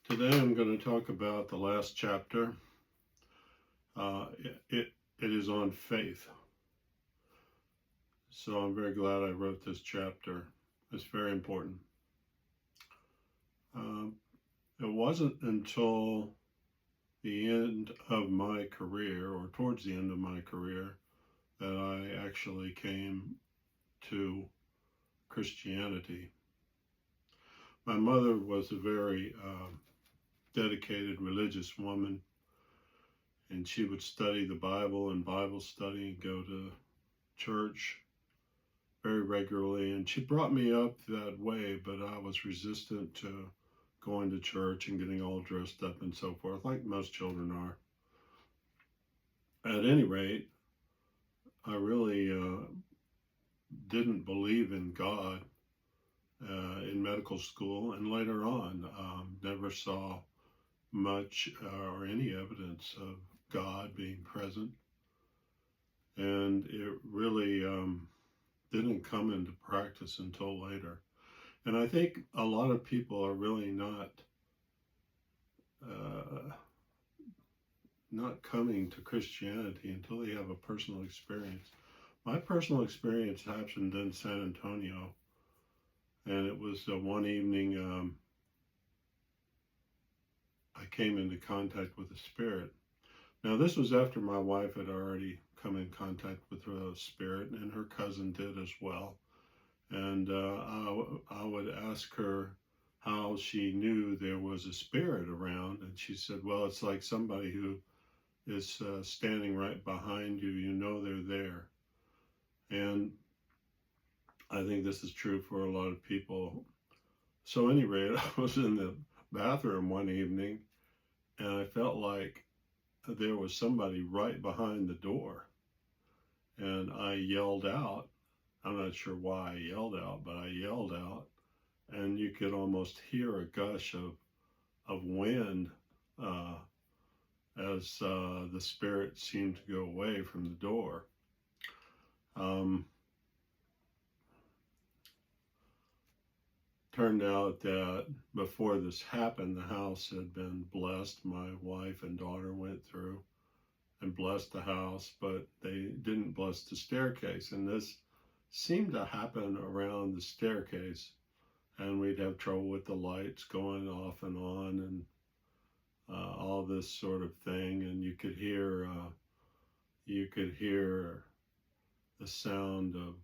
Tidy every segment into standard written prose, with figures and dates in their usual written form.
Today I'm going to talk about the last chapter. It is on faith. So I'm very glad I wrote this chapter. It's very important. Um, it wasn't until the end of my career, or towards the end of my career, that I actually came to Christianity. My mother was a very dedicated religious woman, and she would study the Bible and Bible study and go to church very regularly. And she brought me up that way, but I was resistant to going to church and getting all dressed up and so forth, like most children are. At any rate, I really didn't believe in God in medical school, and later on, never saw much or any evidence of God being present. And it really didn't come into practice until later. And I think a lot of people are really uh, not coming to Christianity until they have a personal experience. My personal experience happened in San Antonio, and it was one evening I came into contact with the Spirit. Now, this was after my wife had already come in contact with the Spirit, and her cousin did as well. And I would ask her how she knew there was a spirit around, and she said, well, it's like somebody who is standing right behind you. You know they're there. And I think this is true for a lot of people. So, at any rate, I was in the bathroom one evening, and I felt like there was somebody right behind the door. And I yelled out. I'm not sure why I yelled out, but I yelled out, and you could almost hear a gush of wind as the spirit seemed to go away from the door. Turned out that before this happened, the house had been blessed. My wife and daughter went through and blessed the house, but they didn't bless the staircase. And this seemed to happen around the staircase, and we'd have trouble with the lights going off and on, and all this sort of thing. And you could hear the sound of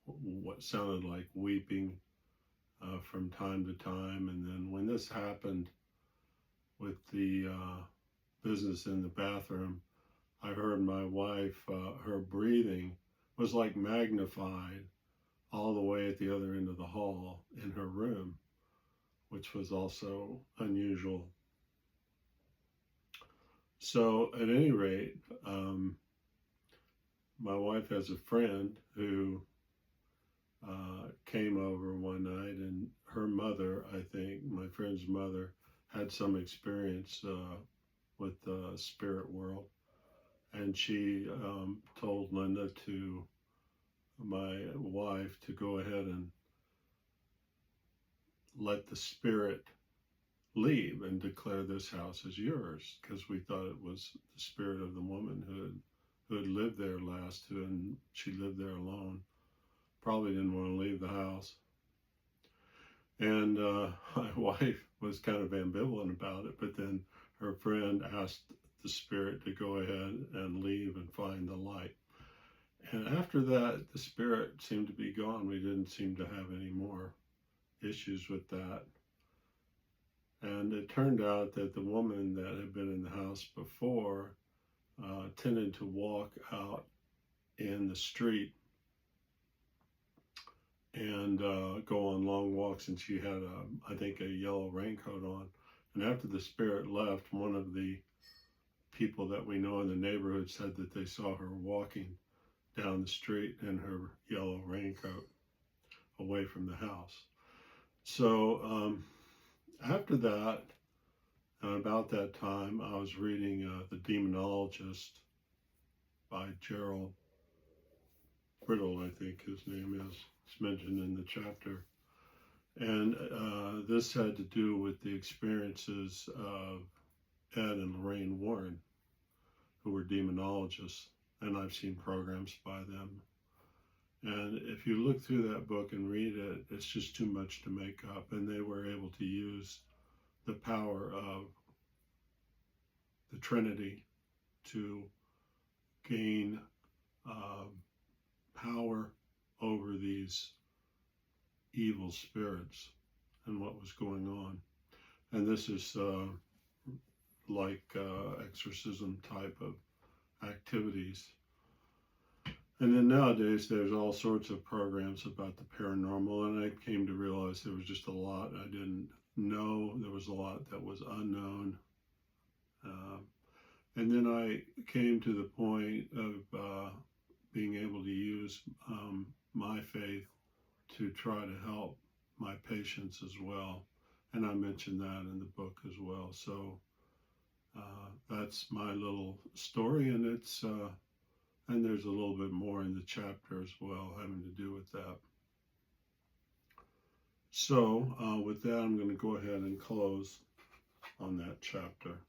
what sounded like weeping from time to time. And then when this happened with the business in the bathroom, I heard my wife, her breathing was like magnified all the way at the other end of the hall in her room, which was also unusual. So at any rate, my wife has a friend who came over one night, and her mother, I think, my friend's mother, had some experience with the spirit world. And she told Linda, to my wife, to go ahead and let the spirit leave and declare this house as yours, because we thought it was the spirit of the woman who had lived there last, and she lived there alone. Probably didn't want to leave the house. And my wife was kind of ambivalent about it, but then her friend asked the spirit to go ahead and leave and find the light. And after that, the spirit seemed to be gone. We didn't seem to have any more issues with that. And it turned out that the woman that had been in the house before tended to walk out in the street and go on long walks, and she had, I think, a yellow raincoat on. And after the spirit left, one of the people that we know in the neighborhood said that they saw her walking down the street in her yellow raincoat away from the house. So after that, about that time, I was reading The Demonologist by Gerald Brittle, I think his name is. It's mentioned in the chapter. And this had to do with the experiences of Ed and Lorraine Warren, who were demonologists, and I've seen programs by them. And if you look through that book and read it, it's just too much to make up. And they were able to use the power of the Trinity to gain power over these evil spirits and what was going on. And this is like exorcism type of activities. And then nowadays there's all sorts of programs about the paranormal, and I came to realize there was just a lot I didn't know. There was a lot that was unknown. And then I came to the point of being able to use my faith to try to help my patients as well. And I mentioned that in the book as well. So that's my little story, and it's and there's a little bit more in the chapter as well having to do with that. So with that, I'm going to go ahead and close on that chapter.